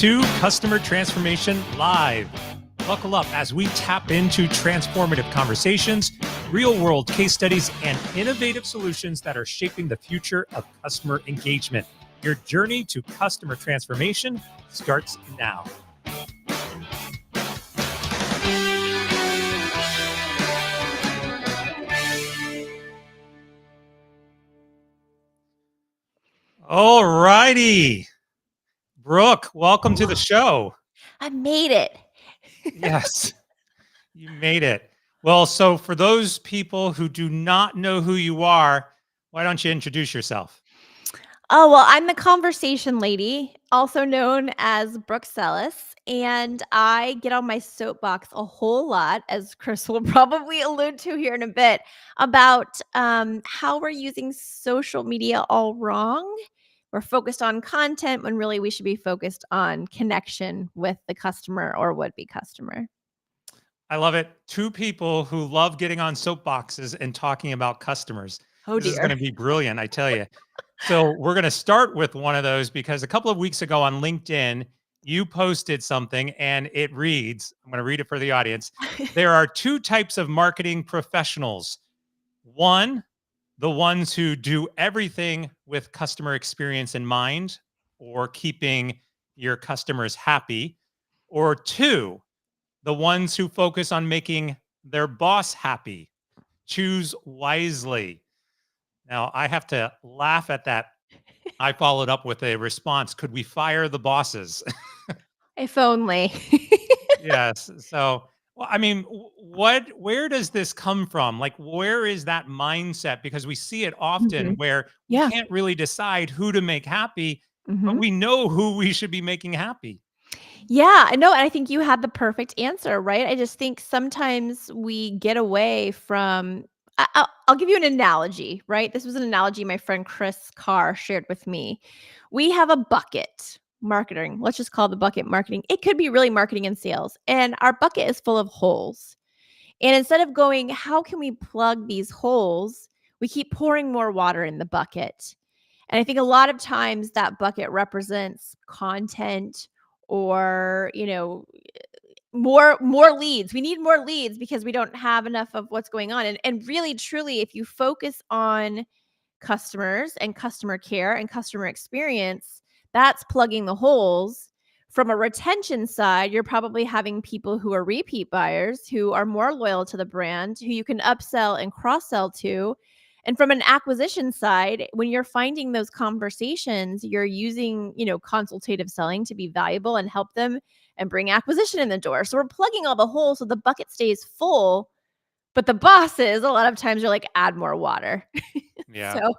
to Customer Transformation Live. Buckle up as we tap into transformative conversations, real-world case studies, and innovative solutions that are shaping the future of customer engagement. Your journey to customer transformation starts now. All righty. Brooke, welcome to the show. I made it. Yes, you made it. Well, so for those people who do not know who you are, why don't you introduce yourself? Oh, well, I'm the conversation lady, also known as Brooke Sellas, and I get on my soapbox a whole lot, as Chris will probably allude to here in a bit, about how we're using social media all wrong. We're focused on content when really we should be focused on connection with the customer or would-be customer. I love it. Two people who love getting on soapboxes and talking about customers. Oh, This is going dear. to be brilliant, I tell you. So, we're going to start with one of those because a couple of weeks ago on LinkedIn, you posted something and it reads, I'm going to read it for the audience. There are two types of marketing professionals. One, the ones who do everything with customer experience in mind or keeping your customers happy. Or two, the ones who focus on making their boss happy. Choose wisely. Now, I have to laugh at that. I followed up with a response. Could we fire the bosses? If only. Yes. So, well, I mean, where does this come from? Like, where is that mindset? Because we see it often Mhm. where we Yeah. can't really decide who to make happy, but Mhm. we know who we should be making happy. Yeah, I know, and I think you had the perfect answer, right? I just think sometimes we get away from I'll give you an analogy, right? This was an analogy my friend Chris Carr shared with me. We have a bucket marketing. Let's just call the bucket marketing. It could be really marketing and sales. And our bucket is full of holes. And instead of going, how can we plug these holes? We keep pouring more water in the bucket. And I think a lot of times that bucket represents content or, more leads. We need more leads because we don't have enough of what's going on. And really truly, if you focus on customers and customer care and customer experience, that's plugging the holes. From a retention side, you're probably having people who are repeat buyers, who are more loyal to the brand, who you can upsell and cross sell to. And from an acquisition side, when you're finding those conversations, you're using, consultative selling to be valuable and help them and bring acquisition in the door. So we're plugging all the holes so the bucket stays full. But the bosses, a lot of times, are like, add more water. Yeah. So,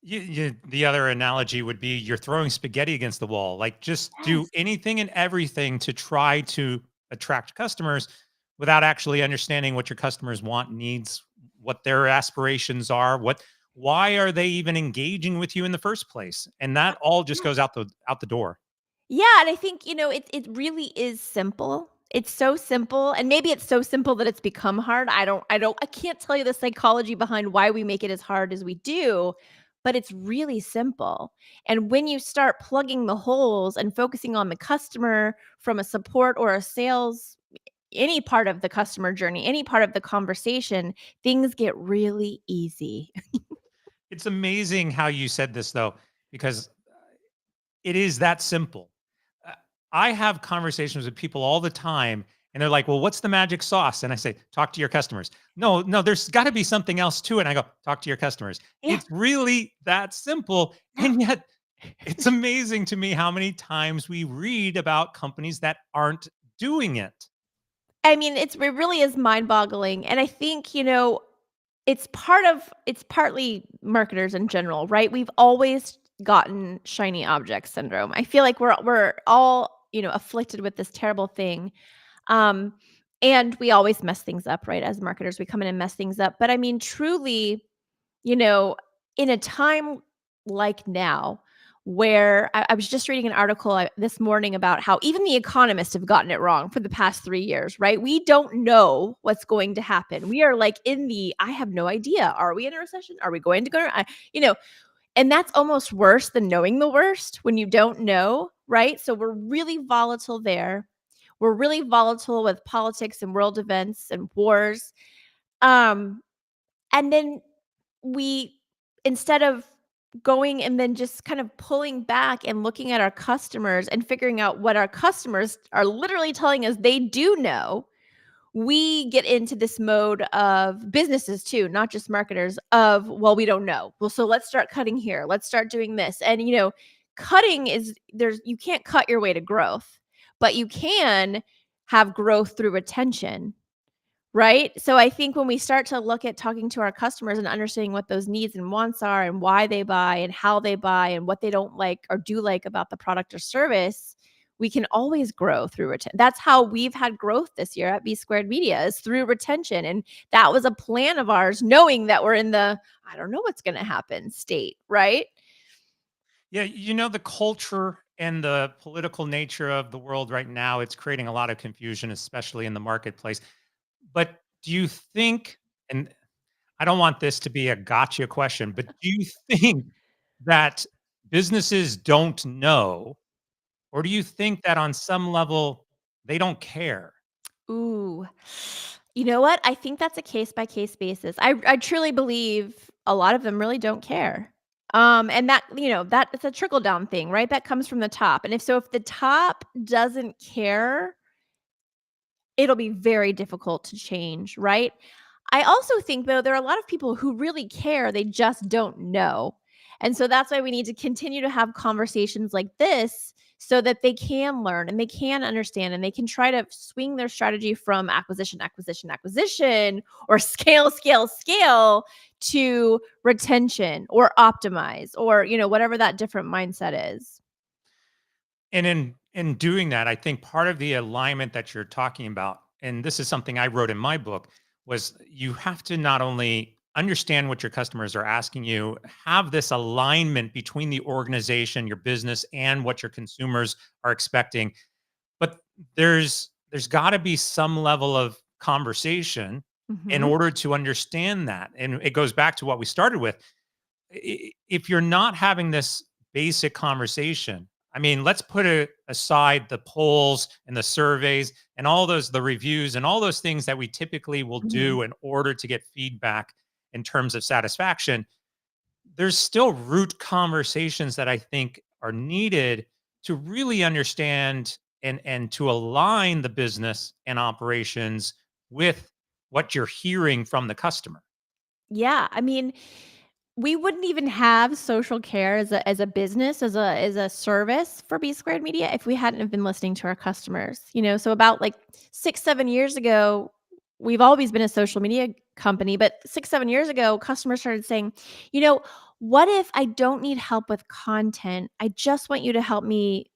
The other analogy would be you're throwing spaghetti against the wall. Like, just do yes. anything and everything to try to attract customers without actually understanding what your customers want, needs, what their aspirations are, why are they even engaging with you in the first place? And that all just Yeah. goes out the door. Yeah, and I think, it really is simple. It's so simple, and maybe it's so simple that it's become hard. I can't tell you the psychology behind why we make it as hard as we do, but it's really simple. And when you start plugging the holes and focusing on the customer from a support or a sales, any part of the customer journey, any part of the conversation, things get really easy. It's amazing how you said this though, because it is that simple. Uh, I have conversations with people all the time, and they're like, "Well, what's the magic sauce?" And I say, "Talk to your customers." No, no, there's got to be something else to it. And I go, "Talk to your customers." Yeah. It's really that simple, Yeah. and yet it's amazing to me how many times we read about companies that aren't doing it. I mean, it really is mind-boggling, and I think, it's partly marketers in general, right? We've always gotten shiny object syndrome. I feel like we're all, afflicted with this terrible thing. Um, and we always mess things up, right? As marketers, we come in and mess things up. But I mean, truly, you know, in a time like now, where I was just reading an article this morning about how even the economists have gotten it wrong for the past 3 years, right? We don't know what's going to happen. We are like I have no idea. Are we in a recession? Are we going to go? You know, And that's almost worse than knowing the worst when you don't know, right? So we're really volatile there. We're really volatile with politics and world events and wars. Um, and then we, instead of going and then just kind of pulling back and looking at our customers and figuring out what our customers are literally telling us they do know, we get into this mode of businesses too, not just marketers, of, well, we don't know. Well, so let's start cutting here. Let's start doing this. And, cutting is you can't cut your way to growth, but you can have growth through retention. Right? So I think when we start to look at talking to our customers and understanding what those needs and wants are and why they buy and how they buy and what they don't like or do like about the product or service, we can always grow through retention. That's how we've had growth this year at B Squared Media, is through retention. And that was a plan of ours, knowing that we're in the I don't know what's going to happen state, right? Yeah, the culture and the political nature of the world right now, it's creating a lot of confusion, especially in the marketplace. But do you think, and I don't want this to be a gotcha question, but do you think that businesses don't know, or do you think that on some level they don't care? Ooh. You know what? I think that's a case by case basis. I truly believe a lot of them really don't care. And that it's a trickle down thing, right? That comes from the top. And if the top doesn't care, it'll be very difficult to change, right? I also think, though, there are a lot of people who really care, they just don't know. And so that's why we need to continue to have conversations like this so that they can learn and they can understand and they can try to swing their strategy from acquisition, acquisition, acquisition, or scale, scale, scale to retention or optimize or, whatever that different mindset is. And in doing that, I think part of the alignment that you're talking about, and this is something I wrote in my book, was you have to not only understand what your customers are asking you, have this alignment between the organization, your business, and what your consumers are expecting. But there's got to be some level of conversation in Mhm. order to understand that. And it goes back to what we started with. If you're not having this basic conversation, I mean, let's put aside the polls and the surveys and all those, the reviews and all those things that we typically will Mhm. do in order to get feedback in terms of satisfaction. There's still root conversations that I think are needed to really understand and to align the business and operations with what you're hearing from the customer. Yeah, I mean, we wouldn't even have social care as a business, as a service for B Squared Media if we hadn't have been listening to our customers. So about like 6, 7 years ago, we've always been a social media company, but 6, 7 years ago, customers started saying, "You know, what if I don't need help with content? I just want you to help me,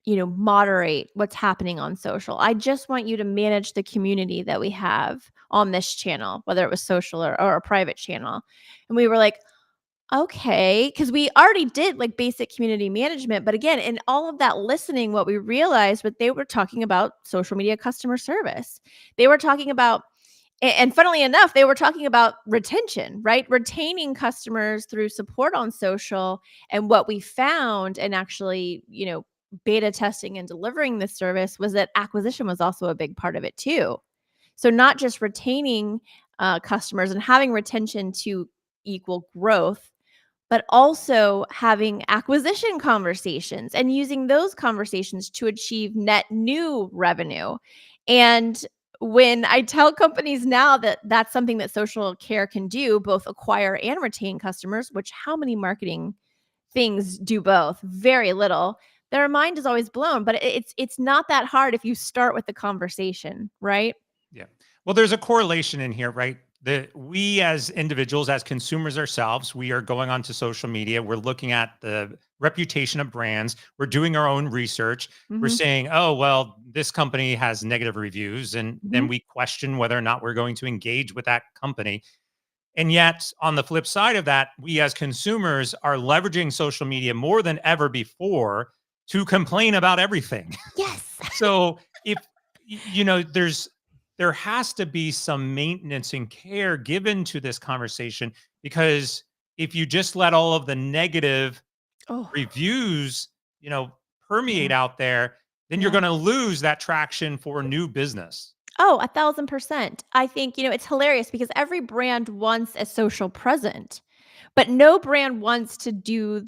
moderate what's happening on social. I just want you to manage the community that we have on this channel, whether it was social or a private channel." And we were like, okay, because we already did like basic community management. But again, in all of that listening, what we realized was they were talking about social media customer service. They were talking about, and funnily enough, they were talking about retention, right? Retaining customers through support on social. And what we found, and actually, beta testing and delivering this service, was that acquisition was also a big part of it too. So not just retaining customers and having retention to equal growth, but also having acquisition conversations and using those conversations to achieve net new revenue. And when I tell companies now that that's something that social care can do, both acquire and retain customers, which how many marketing things do both? Very little. Their mind is always blown, but it's not that hard if you start with the conversation, right? Yeah. Well, there's a correlation in here, right? That we as individuals, as consumers ourselves, we are going onto social media. We're looking at the reputation of brands. We're doing our own research. We're Mhm. saying, oh, well, this company has negative reviews. And then Mhm. we question whether or not we're going to engage with that company. And yet, on the flip side of that, we as consumers are leveraging social media more than ever before to complain about everything. Yes. So if there has to be some maintenance and care given to this conversation because if you just let all of the negative Oh, reviews, yeah, permeate out there, then you're yeah. going to lose that traction for new business. Oh, 1,000%. I think, it's hilarious because every brand wants a social present, but no brand wants to do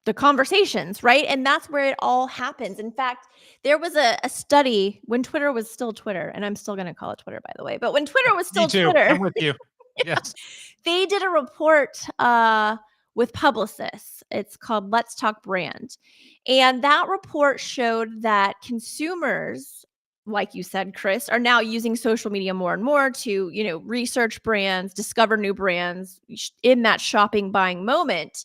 the conversations, right? And that's where it all happens. In fact, there was a study when Twitter was still Twitter, and I'm still going to call it Twitter, by the way, but when Twitter was Me still too. Twitter, I'm with you. Yes. they did a report with Publicis. It's called Let's Talk Brand. And that report showed that consumers, like you said, Chris, are now using social media more and more to, research brands, discover new brands in that shopping buying moment.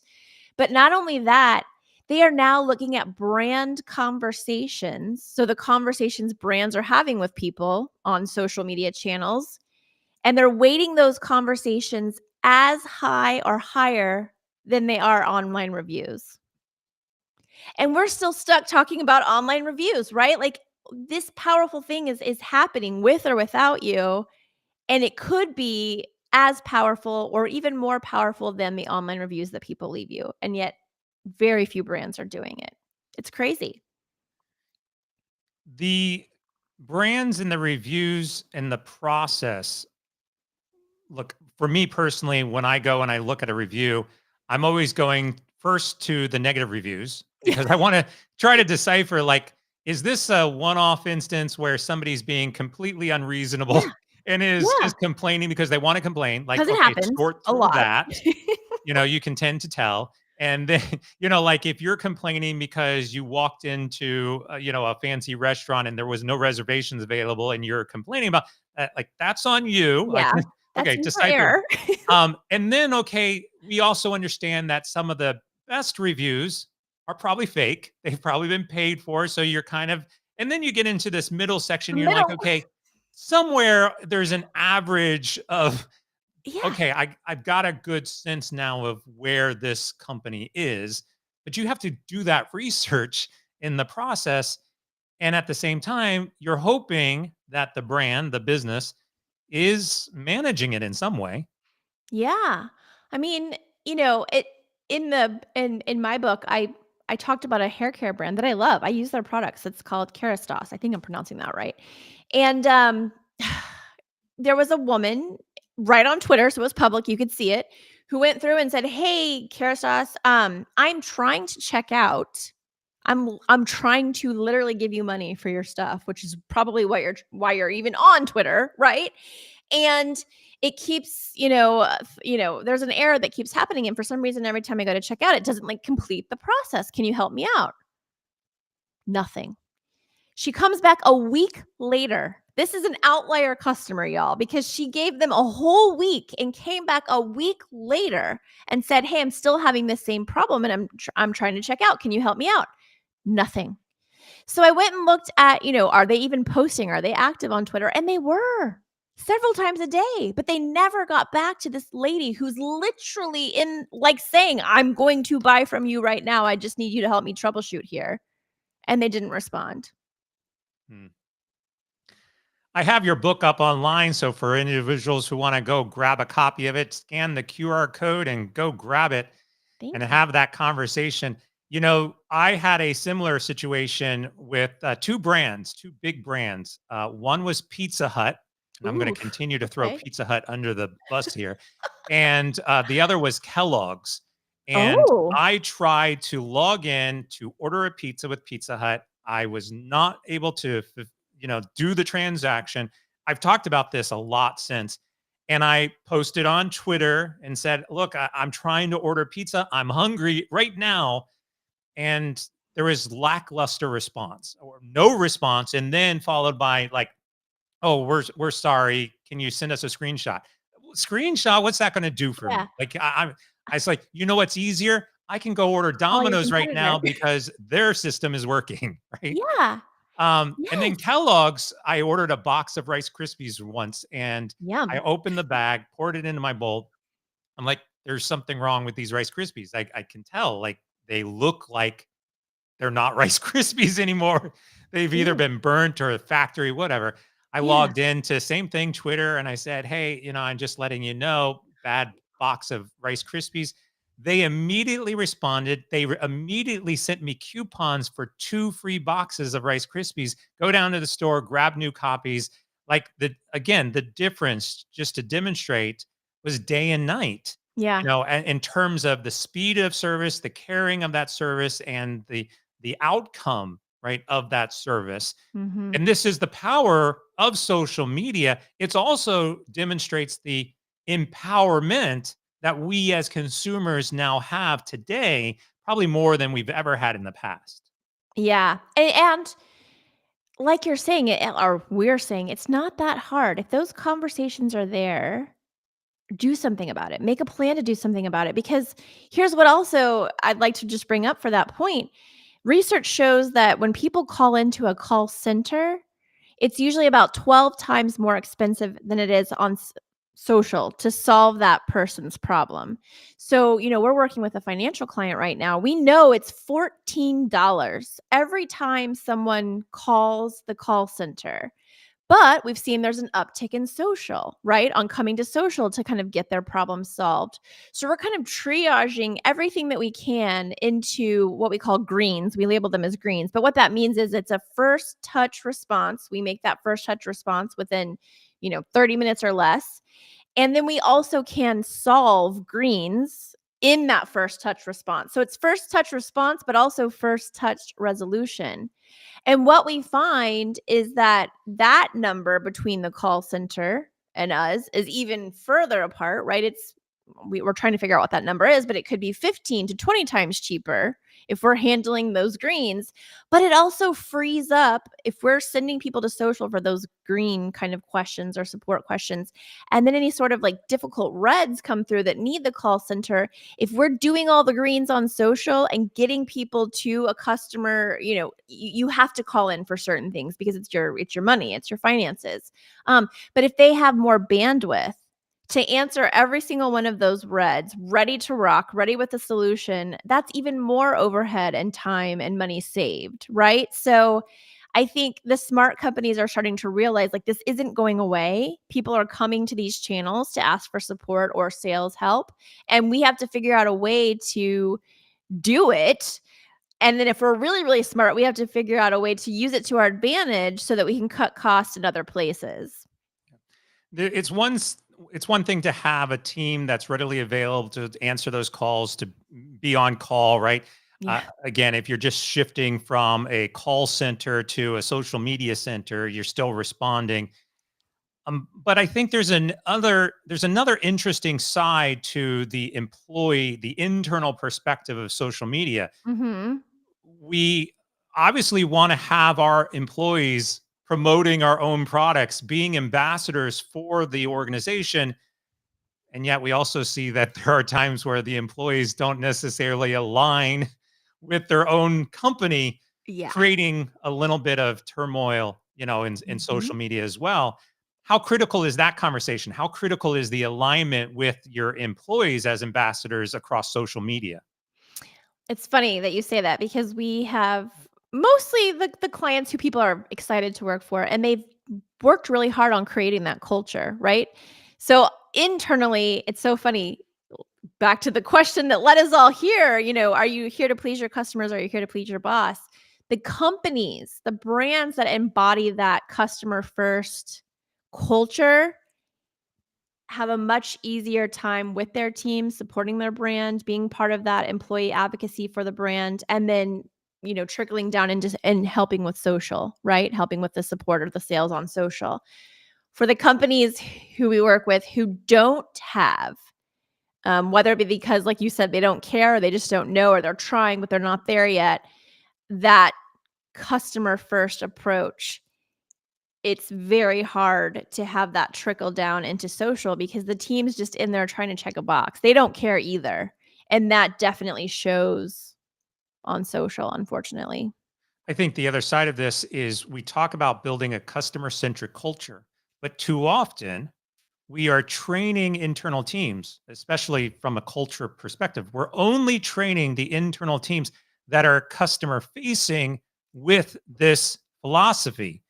But not only that, they are now looking at brand conversations. So the conversations brands are having with people on social media channels, and they're weighting those conversations as high or higher than they are online reviews. And we're still stuck talking about online reviews, right? Like this powerful thing is happening with or without you, and it could be as powerful or even more powerful than the online reviews that people leave you. And yet very few brands are doing it. It's crazy. The brands and the reviews and the process. Look, for me personally, when I go and I look at a review, I'm always going first to the negative reviews because I want to try to decipher, like, is this a one-off instance where somebody's being completely Yeah, unreasonable and is yeah, just complaining because they want to complain? Like, because it okay, happens sort a through lot. that. You can tend to tell. And then, like if you're complaining because you walked into, a fancy restaurant and there was no reservations available and you're complaining about that, like that's on you. Like, Yeah, that's okay, in for decipher. error. And then, okay, we also understand that some of the best reviews are probably fake. They've probably been paid for. So you're kind of, and then you get into this middle section. You're like, Middle. okay, somewhere there's an average of Yeah, okay, I've got a good sense now of where this company is, but you have to do that research in the process. And at the same time, you're hoping that the brand, the business, is managing it in some way. yeah. I mean, it in my book, I talked about a hair care brand that I love. I use their products. It's called Kerastase. I think I'm pronouncing that right. And there was a woman right on Twitter, so it was public, you could see it, who went through and said, "Hey, Kerastase, I'm trying to check out. I'm trying to literally give you money for your stuff, which is probably why you're even on Twitter, right? And it keeps, there's an error that keeps happening, and for some reason, every time I go to check out, it doesn't like complete the process. Can you help me out?" Nothing. She comes back a week later. This is an outlier customer, y'all, because she gave them a whole week and came back a week later and said, "Hey, I'm still having this same problem and I'm trying to check out. Can you help me out?" Nothing. So I went and looked at, are they even posting? Are they active on Twitter? And they were several times a day, but they never got back to this lady who's literally in like saying, "I'm going to buy from you right now. I just need you to help me troubleshoot here." And they didn't respond. Hmm. I have your book up online. So for individuals who want to go grab a copy of it, scan the QR code and go grab it and Thank you. have that conversation. I had a similar situation with two brands, two big brands. One was Pizza Hut, and I'm going to Oof. continue to throw Okay. Pizza Hut under the bus here. And the other was Kellogg's. And Oh, I tried to log in to order a pizza with Pizza Hut. I was not able to, do the transaction. I've talked about this a lot since. And I posted on Twitter and said, "Look, I'm trying to order pizza. I'm hungry right now." And there was lackluster response or no response. And then followed by like, "Oh, we're sorry. Can you send us a screenshot?" Screenshot? What's that going to do for yeah. me? Like, I was like, you know what's easier? I can go order Call your Domino's right competitor. now because their system is working, right? Yeah. And then Yes. Kellogg's, I ordered a box of Rice Krispies once and I Yum. opened the bag, poured it into my bowl. I'm like, there's something wrong with these Rice Krispies. I can tell, like, they look like they're not Rice Krispies anymore. They've either Ooh, been burnt or factory, whatever. I yeah. logged into same thing, Twitter, and I said, "Hey, I'm just letting you know, bad box of Rice Krispies. They immediately responded. They immediately sent me coupons for 2 free boxes of Rice Krispies. Go down to the store, grab new copies. Like the difference, just to demonstrate, was day and night. Yeah. And in terms of the speed of service, the caring of that service, and the outcome, right, of that service. Mhm. And this is the power of social media. It's also demonstrates the empowerment that we as consumers now have today, probably more than we've ever had in the past. Yeah. And like you're saying it, or we're saying, it's not that hard. If those conversations are there, do something about it. Make a plan to do something about it, because here's what also I'd like to just bring up for that point. Research shows that when people call into a call center, it's usually about 12 times more expensive than it is on social to solve that person's problem. So, we're working with a financial client right now. We know it's $14 every time someone calls the call center. But we've seen there's an uptick in social, right? On coming to social to kind of get their problem solved. So we're kind of triaging everything that we can into what we call greens. We label them as greens. But what that means is it's a first touch response. We make that first touch response within, 30 minutes or less. And then we also can solve greens in that first touch response. So it's first touch response, but also first touch resolution. And what we find is that that number between the call center and us is even further apart, right? We're trying to figure out what that number is, but it could be 15 to 20 times cheaper if we're handling those greens. But it also frees up if we're sending people to social for those green kind of questions or support questions. And then any sort of like difficult reds come through that need the call center. If we're doing all the greens on social and getting people to a customer, you have to call in for certain things because it's your money, it's your finances. But if they have more bandwidth to answer every single one of those reds, ready to rock, ready with a solution, that's even more overhead and time and money saved, right? So I think the smart companies are starting to realize like this isn't going away. People are coming to these channels to ask for support or sales help. And we have to figure out a way to do it. And then if we're really, really smart, we have to figure out a way to use it to our advantage so that we can cut costs in other places. It's one thing to have a team that's readily available to answer those calls, to be on call, right? Yeah. Again, if you're just shifting from a call center to a social media center, you're still responding. But I think there's another interesting side to the employee, the internal perspective of social media. Mhm. We obviously want to have our employees promoting our own products, being ambassadors for the organization. And yet we also see that there are times where the employees don't necessarily align with their own company, Yeah. creating a little bit of turmoil, in Mhm. social media as well. How critical is that conversation? How critical is the alignment with your employees as ambassadors across social media? It's funny that you say that because we have mostly the clients who people are excited to work for, and they've worked really hard on creating that culture, right? So internally, it's so funny. Back to the question that led us all here, are you here to please your customers? Or are you here to please your boss? The companies, the brands that embody that customer first culture have a much easier time with their team, supporting their brand, being part of that employee advocacy for the brand, and then, trickling down into and helping with social, right? Helping with the support or the sales on social. For the companies who we work with who don't have, whether it be because, like you said, they don't care, or they just don't know, or they're trying, but they're not there yet, that customer first approach, it's very hard to have that trickle down into social because the team's just in there trying to check a box. They don't care either. And that definitely shows on social, unfortunately. I think the other side of this is we talk about building a customer centric culture, but too often we are training internal teams, especially from a culture perspective. We're only training the internal teams that are customer facing with this philosophy.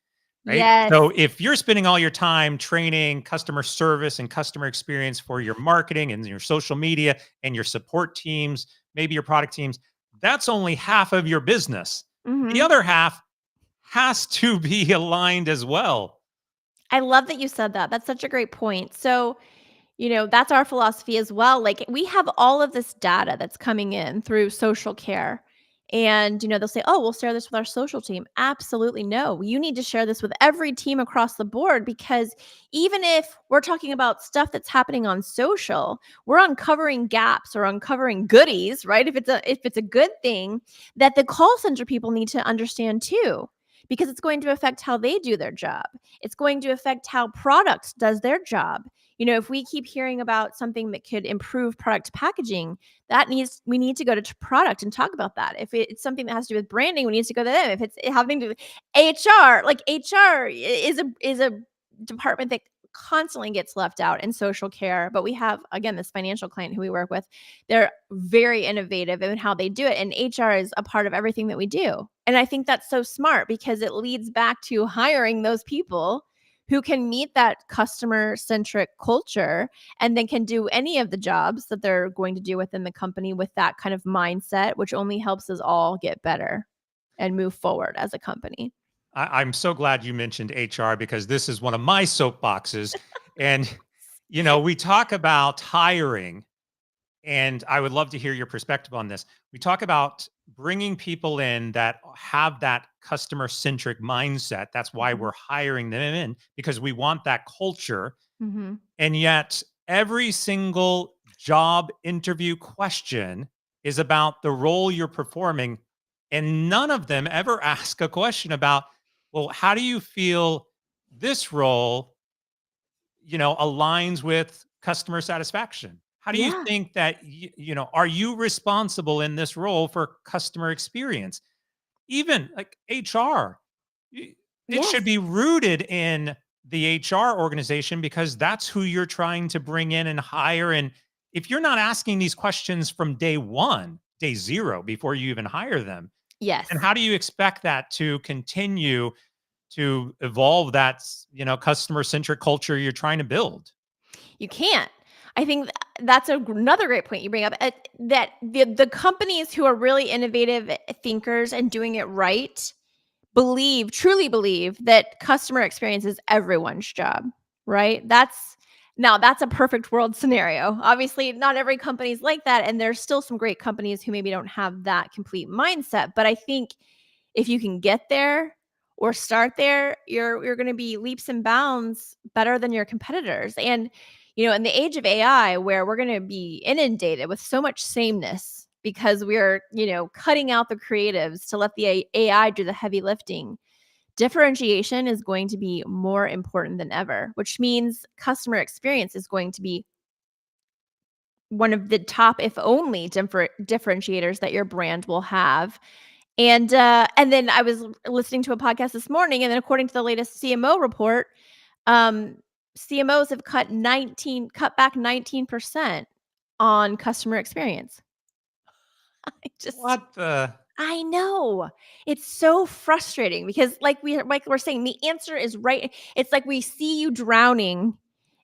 right? Yes. So if you're spending all your time training customer service and customer experience for your marketing and your social media and your support teams, maybe your product teams, that's only half of your business. The Mhm. other half has to be aligned as well. I love that you said that. That's such a great point. So, that's our philosophy as well. Like, we have all of this data that's coming in through social care. And, they'll say, oh, we'll share this with our social team. Absolutely no. You need to share this with every team across the board because even if we're talking about stuff that's happening on social, we're uncovering gaps or uncovering goodies, right? If it's a good thing that the call center people need to understand too, because it's going to affect how they do their job. It's going to affect how product does their job. If we keep hearing about something that could improve product packaging, we need to go to product and talk about that. If it's something that has to do with branding, we need to go to them. If it's having to do with HR, like HR is a department that constantly gets left out in social care. But we have, again, this financial client who we work with. They're very innovative in how they do it. And HR is a part of everything that we do. And I think that's so smart because it leads back to hiring those people who can meet that customer centric culture and then can do any of the jobs that they're going to do within the company with that kind of mindset, which only helps us all get better and move forward as a company. I'm so glad you mentioned HR because this is one of my soapboxes. And, we talk about hiring, and I would love to hear your perspective on this. We talk about bringing people in that have that customer centric mindset. That's why Mhm. we're hiring them in because we want that culture. Mhm. And yet, every single job interview question is about the role you're performing. And none of them ever ask a question about, well, how do you feel this role, aligns with customer satisfaction? How do you Yeah. think that, are you responsible in this role for customer experience? Even like HR, it should Yes. be rooted in the HR organization because that's who you're trying to bring in and hire. And if you're not asking these questions from day one, day zero, before you even hire them, then Yes. how do you expect that to continue to evolve that, customer centric culture you're trying to build? You can't. I think that's another great point you bring up, that the companies who are really innovative thinkers and doing it right truly believe that customer experience is everyone's job, right? That's a perfect world scenario. Obviously, not every company is like that, and there's still some great companies who maybe don't have that complete mindset. But I think if you can get there or start there, you're going to be leaps and bounds better than your competitors. And in the age of AI, where we're going to be inundated with so much sameness because we're cutting out the creatives to let the AI do the heavy lifting, differentiation is going to be more important than ever, which means customer experience is going to be one of the top, if only, differentiators that your brand will have. And then I was listening to a podcast this morning, and then according to the latest CMO report, um, CMOs have cut back 19% on customer experience. I just What the? I know. It's so frustrating because like we're saying, the answer is right. It's like we see you drowning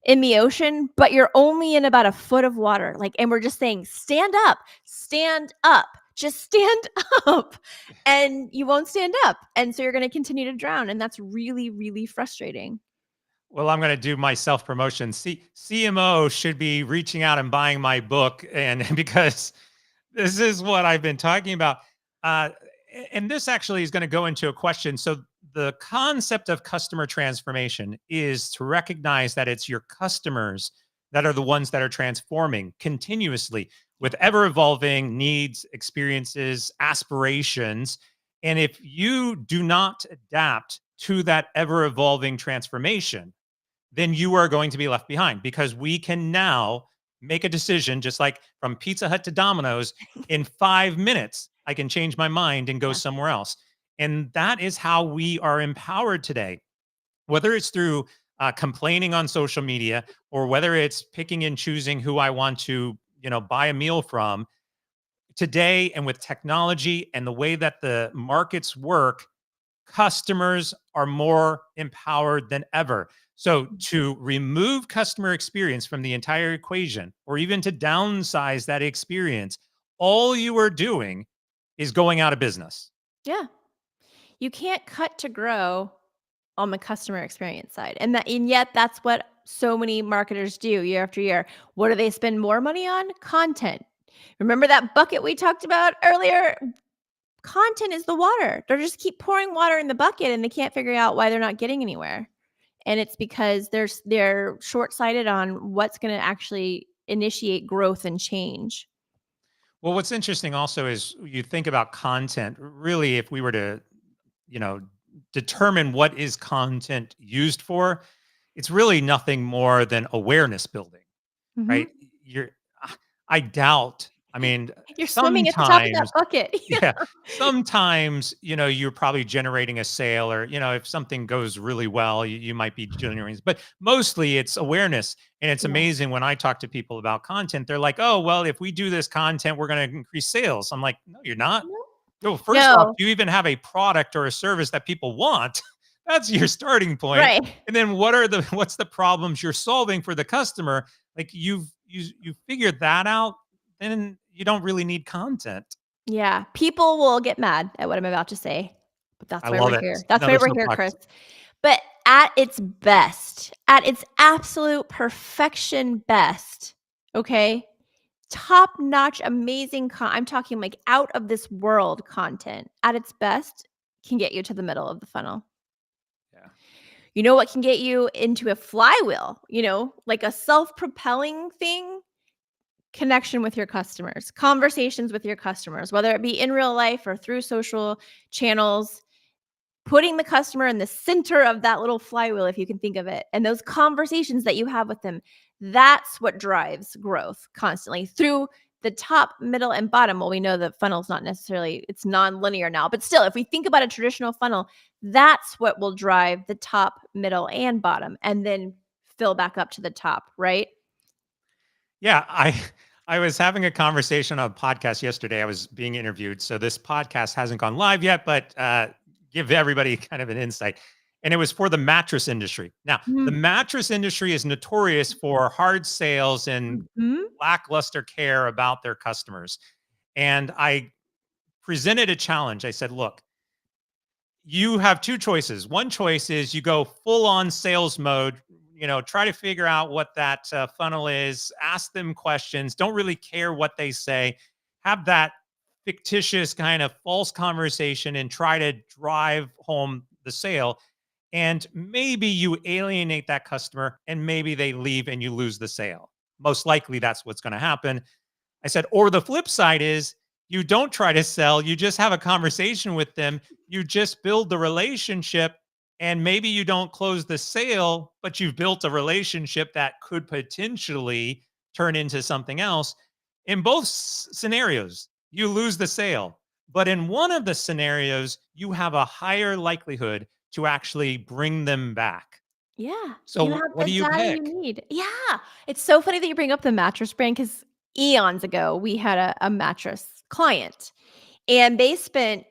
in the ocean, but you're only in about a foot of water. Like, and we're just saying, stand up, just stand up. And you won't stand up. And so you're going to continue to drown. And that's really, really frustrating. Well, I'm going to do my self promotion. CMO should be reaching out and buying my book, and because this is what I've been talking about. Uh, and this actually is going to go into a question. So, the concept of customer transformation is to recognize that it's your customers that are the ones that are transforming continuously with ever evolving needs, experiences, aspirations. And if you do not adapt to that ever evolving transformation, then you are going to be left behind because we can now make a decision just like from Pizza Hut to Domino's in 5 minutes. I can change my mind and go Yeah. somewhere else. And that is how we are empowered today, whether it's through complaining on social media or whether it's picking and choosing who I want to, buy a meal from today. And with technology and the way that the markets work, customers are more empowered than ever. So, to remove customer experience from the entire equation, or even to downsize that experience, all you are doing is going out of business. Yeah. You can't cut to grow on the customer experience side. And yet that's what so many marketers do year after year. What do they spend more money on? Content. Remember that bucket we talked about earlier? Content is the water. They just keep pouring water in the bucket and they can't figure out why they're not getting anywhere. And it's because they're short-sighted on what's going to actually initiate growth and change. Well, what's interesting also is you think about content. Really, if we were to, you know, determine what is content used for, it's really nothing more than awareness building, right? Mhm. You're, I doubt. I mean, You're swimming at the top of that sometimes, bucket. yeah, sometimes, you're probably generating a sale, or, if something goes really well, you might be generating, but mostly it's awareness. And it's Yeah. amazing when I talk to people about content, they're like, oh, well, if we do this content, we're going to increase sales. I'm like, no, you're not. No, first off, No. do you even have a product or a service that people want? That's your starting point. Right. And then what's the problems you're solving for the customer? Like you've figured that out, then you don't really need content. Yeah. People will get mad at what I'm about to say, but that's I why we're love it. here. That's why Another we're here, soapbox. Chris. But at its best, at its absolute perfection best, okay? Top-notch, amazing I'm talking like out of this world content at its best can get you to the middle of the funnel. Yeah. You know what can get you into a flywheel, like a self-propelling thing? Connection with your customers, conversations with your customers, whether it be in real life or through social channels, putting the customer in the center of that little flywheel, if you can think of it, and those conversations that you have with them, that's what drives growth constantly through the top, middle, and bottom. Well, we know the funnel's not necessarily, it's non-linear now, but still, if we think about a traditional funnel, that's what will drive the top, middle, and bottom, and then fill back up to the top, right? Yeah, I was having a conversation on a podcast yesterday. I was being interviewed, so this podcast hasn't gone live yet, but give everybody kind of an insight. And it was for the mattress industry. Now, the Mm. mattress industry is notorious for hard sales and Mhm. lackluster care about their customers. And I presented a challenge. I said, look, you have two choices. One choice is you go full on sales mode, try to figure out what that funnel is, ask them questions, don't really care what they say, have that fictitious kind of false conversation and try to drive home the sale. And maybe you alienate that customer and maybe they leave and you lose the sale. Most likely that's what's going to happen. I said, or the flip side is you don't try to sell, you just have a conversation with them, you just build the relationship, and maybe you don't close the sale, but you've built a relationship that could potentially turn into something else. In both scenarios, you lose the sale. But in one of the scenarios, you have a higher likelihood to actually bring them back. Yeah, you So, have what the do you data you pick? need. Yeah, it's so funny that you bring up the mattress brand because eons ago, we had a mattress client, and they spent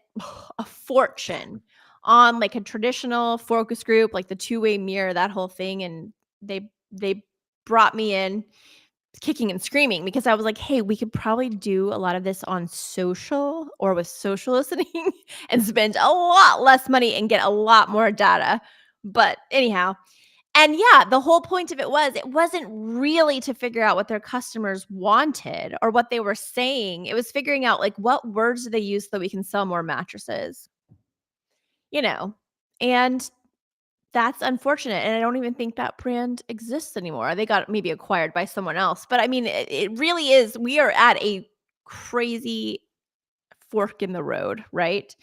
a fortune on, like, a traditional focus group, like the two-way mirror, that whole thing, and they brought me in kicking and screaming because I was like, "Hey, we could probably do a lot of this on social or with social listening and spend a lot less money and get a lot more data." But anyhow, and yeah, the whole point of it wasn't really to figure out what their customers wanted or what they were saying. It was figuring out, like, what words do they use so that we can sell more mattresses, you know? And that's unfortunate, and I don't even think that brand exists anymore. They got maybe acquired by someone else, but I mean, it really is, we are at a crazy fork in the road, right?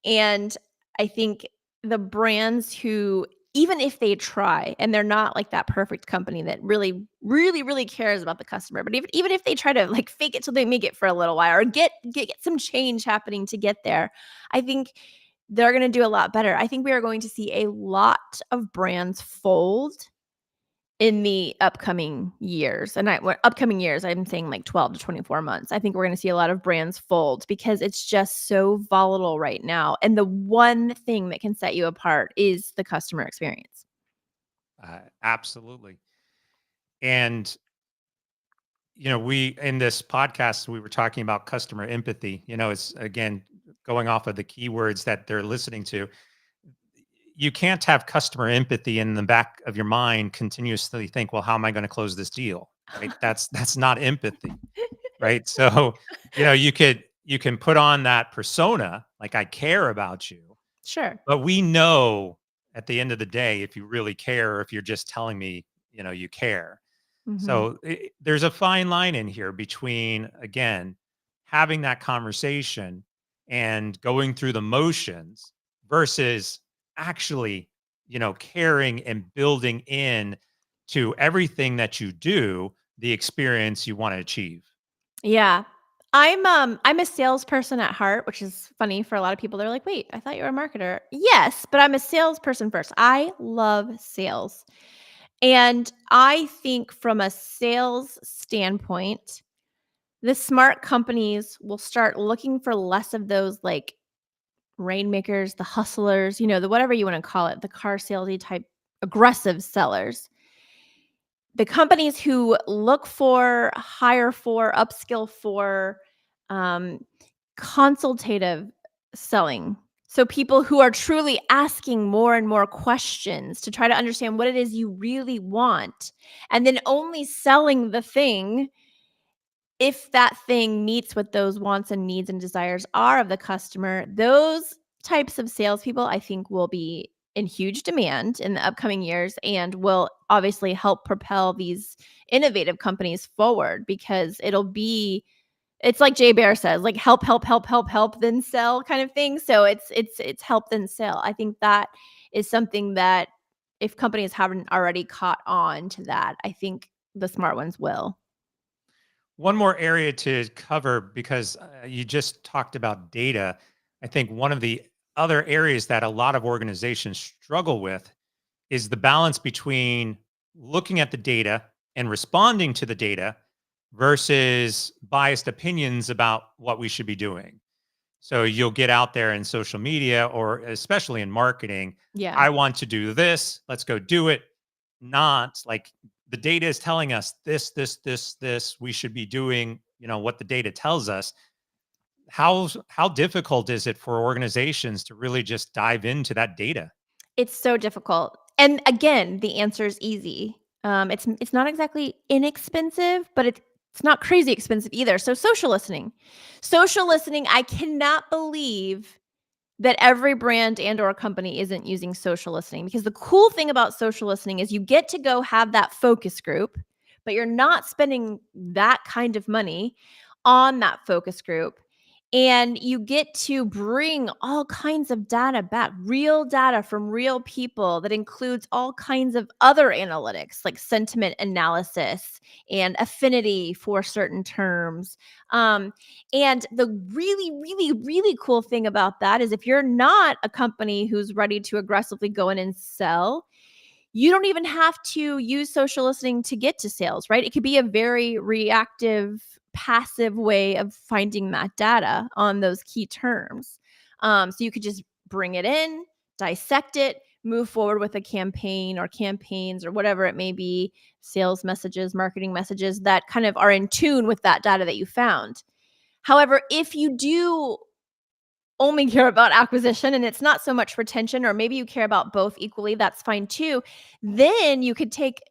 And I think the brands who, even if they try and they're not like that perfect company that really, really, really cares about the customer, but even if they try to like fake it till they make it for a little while or get some change happening to get there, I think they're going to do a lot better. I think we are going to see a lot of brands fold in the upcoming years. And upcoming years, I'm saying like 12 to 24 months. I think we're going to see a lot of brands fold because it's just so volatile right now. And the one thing that can set you apart is the customer experience. Absolutely. And we in this podcast we were talking about customer empathy. It's again going off of the keywords that they're listening to. You can't have customer empathy in the back of your mind continuously think, well, how am I going to close this deal? Right? That's not empathy, right? So, you can put on that persona like I care about you, Sure. but we know at the end of the day if you really care or if you're just telling me, you care. Mhm. So there's a fine line in here between, again, having that conversation and going through the motions versus actually, caring and building in to everything that you do, the experience you want to achieve. Yeah. I'm a salesperson at heart, which is funny for a lot of people. They're like, "Wait, I thought you were a marketer." Yes, but I'm a salesperson first. I love sales. And I think from a sales standpoint, the smart companies will start looking for less of those like rainmakers, the hustlers, the whatever you want to call it, the car salesy type aggressive sellers. The companies who look for, hire for, upskill for, um, consultative selling. So people who are truly asking more and more questions to try to understand what it is you really want, and then only selling the thing if that thing meets what those wants and needs and desires are of the customer. Those types of salespeople, I think, will be in huge demand in the upcoming years and will obviously help propel these innovative companies forward because it's like Jay Bear says, like help, help, help, help, help, then sell kind of thing. So it's help then sell. I think that is something that if companies haven't already caught on to that, I think the smart ones will. One more area to cover because you just talked about data. I think one of the other areas that a lot of organizations struggle with is the balance between looking at the data and responding to the data versus biased opinions about what we should be doing. So you'll get out there in social media or especially in marketing, Yeah. I want to do this, let's go do it. Not like the data is telling us this, we should be doing, what the data tells us. How difficult is it for organizations to really just dive into that data? It's so difficult. And again, the answer is easy. It's not exactly inexpensive, but it's not crazy expensive either. So social listening. Social listening, I cannot believe that every brand and or company isn't using social listening because the cool thing about social listening is you get to go have that focus group, but you're not spending that kind of money on that focus group. And you get to bring all kinds of data back, real data from real people that includes all kinds of other analytics like sentiment analysis and affinity for certain terms. And the really, really, really cool thing about that is if you're not a company who's ready to aggressively go in and sell, you don't even have to use social listening to get to sales, right? It could be a very reactive, passive way of finding that data on those key terms. So you could just bring it in, dissect it, move forward with a campaign or campaigns or whatever it may be, sales messages, marketing messages that kind of are in tune with that data that you found. However, if you do only care about acquisition and it's not so much retention, or maybe you care about both equally, that's fine too. Then you could take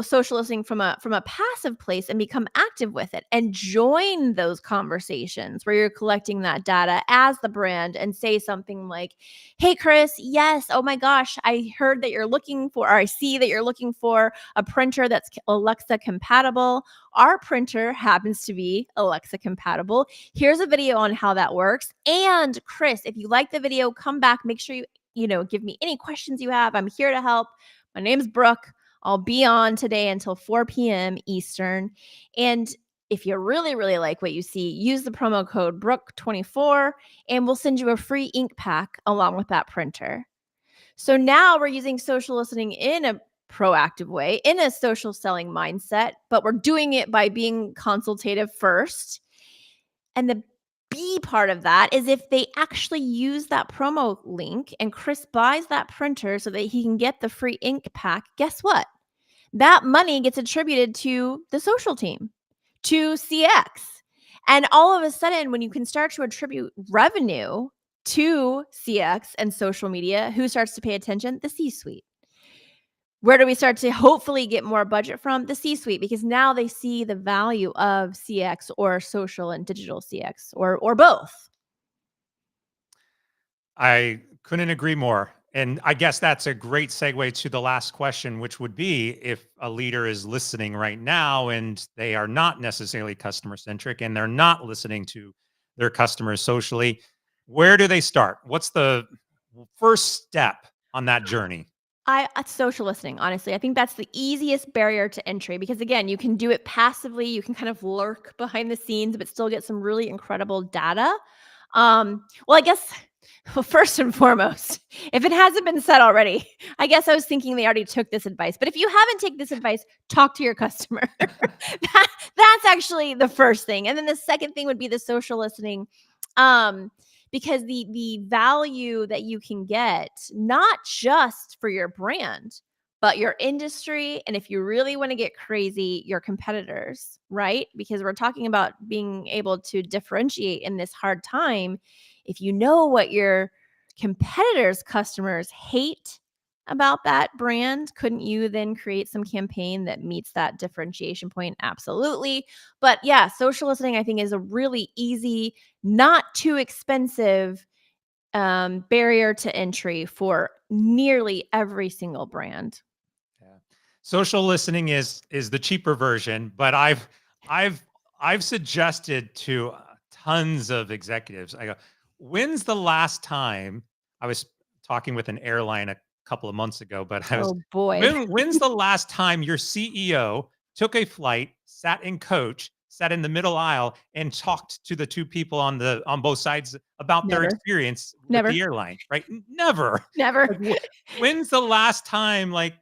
social listening from a passive place and become active with it and join those conversations where you're collecting that data as the brand and say something like, "Hey Chris, yes, oh my gosh, I heard that you're looking for, or I see that you're looking for a printer that's Alexa compatible. Our printer happens to be Alexa compatible. Here's a video on how that works. And Chris, if you like the video, come back. Make sure you give me any questions you have. I'm here to help. My name's Brooke. I'll be on today until 4 p.m. Eastern. And if you really, really like what you see, use the promo code Brooke24 and we'll send you a free ink pack along with that printer." So now we're using social listening in a proactive way in a social selling mindset, but we're doing it by being consultative first. And the B part of that is if they actually use that promo link and Chris buys that printer so that he can get the free ink pack, guess what? That money gets attributed to the social team, to CX. And all of a sudden, when you can start to attribute revenue to CX and social media, who starts to pay attention? The C suite. Where do we start to hopefully get more budget from? The C suite, because now they see the value of CX or social and digital CX or both. I couldn't agree more. And I guess that's a great segue to the last question, which would be if a leader is listening right now and they are not necessarily customer centric and they're not listening to their customers socially, where do they start? What's the first step on that journey? Social listening, honestly. I think that's the easiest barrier to entry because again, you can do it passively. You can kind of lurk behind the scenes, but still get some really incredible data. Well, I guess well, first and foremost, if it hasn't been said already, I guess I was thinking they already took this advice. But if you haven't taken this advice, talk to your customer. That's actually the first thing. And then the second thing would be the social listening. Because the value that you can get, not just for your brand, but your industry, and if you really want to get crazy, your competitors, right? Because we're talking about being able to differentiate in this hard time. If you know what your competitors' customers hate about that brand, couldn't you then create some campaign that meets that differentiation point? Absolutely. But yeah, social listening, I think, is a really easy, not too expensive barrier to entry for nearly every single brand. Yeah. Social listening is the cheaper version, but I've I've suggested to tons of executives. I go, when's the last time I was talking with an airline a couple of months ago, but I was Oh boy. when's the last time your CEO took a flight, sat in coach, sat in the middle aisle and talked to the two people on both sides about their Never. experience with Never. the airline, right? Never. Never. Like, when's the last time, like,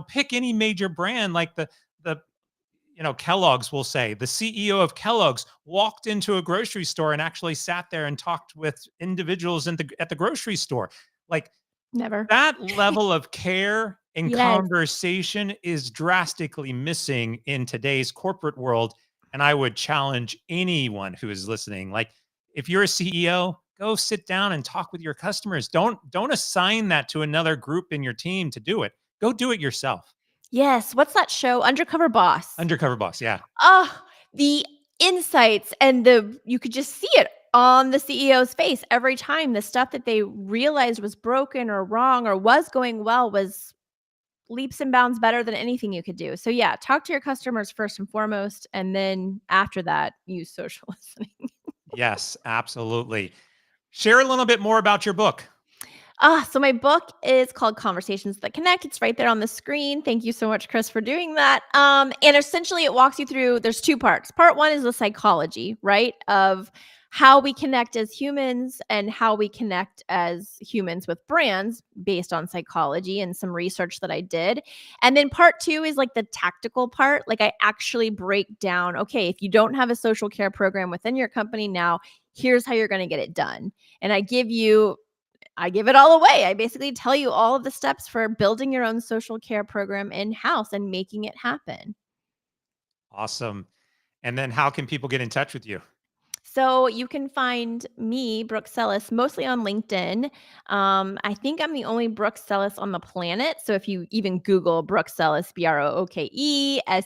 pick any major brand, like the Kellogg's will say the CEO of Kellogg's walked into a grocery store and actually sat there and talked with individuals at the grocery store. Like Never. that level of care and Yes. conversation is drastically missing in today's corporate world. And I would challenge anyone who is listening, like if you're a CEO, go sit down and talk with your customers. Don't assign that to another group in your team to do it. Go do it yourself. Yes. What's that show? Undercover Boss. Undercover boss, yeah. Oh, the insights and you could just see it on the CEO's face every time. The stuff that they realized was broken or wrong or was going well was leaps and bounds better than anything you could do. So yeah, talk to your customers first and foremost, and then after that, use social listening. Yes, absolutely. Share a little bit more about your book. So my book is called Conversations That Connect. It's right there on the screen. Thank you so much, Chris, for doing that. And essentially it walks you through, there's two parts. Part one is the psychology, right? Of how we connect as humans and how we connect as humans with brands based on psychology and some research that I did. And then part two is like the tactical part. Like I actually break down, okay, if you don't have a social care program within your company now, here's how you're going to get it done. And I give it all away. I basically tell you all of the steps for building your own social care program in-house and making it happen. Awesome. And then how can people get in touch with you? So you can find me, Brooke Sellas, mostly on LinkedIn. I think I'm the only Brooke Sellas on the planet. So if you even Google Brooke Sellas, BROOKE SELLAS,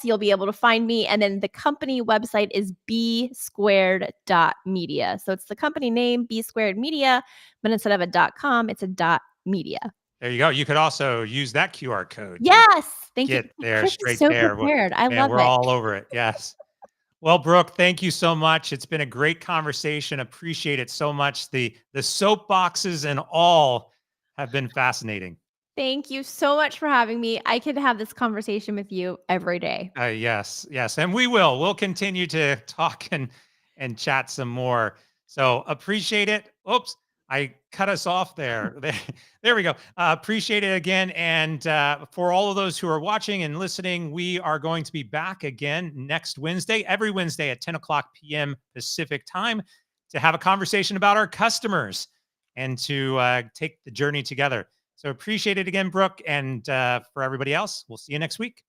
you'll be able to find me. And then the company website is b-squared.media. So it's the company name, B Squared Media, but instead of a .com, it's a .media. There you go. You could also use that QR code to Yes. Thank you. get there Chris is straight so there. prepared. I Man, love we're it. all over it. Yes. Well, Brooke, thank you so much. It's been a great conversation. Appreciate it so much. The soapboxes and all have been fascinating. Thank you so much for having me. I could have this conversation with you every day. Yes, yes, and we will. We'll continue to talk and chat some more. So appreciate it. Oops, I cut us off there. There we go. Appreciate it again. And for all of those who are watching and listening, we are going to be back again next Wednesday, every Wednesday at 10 o'clock p.m. Pacific time, to have a conversation about our customers and to take the journey together. So appreciate it again, Brooke. And for everybody else, we'll see you next week.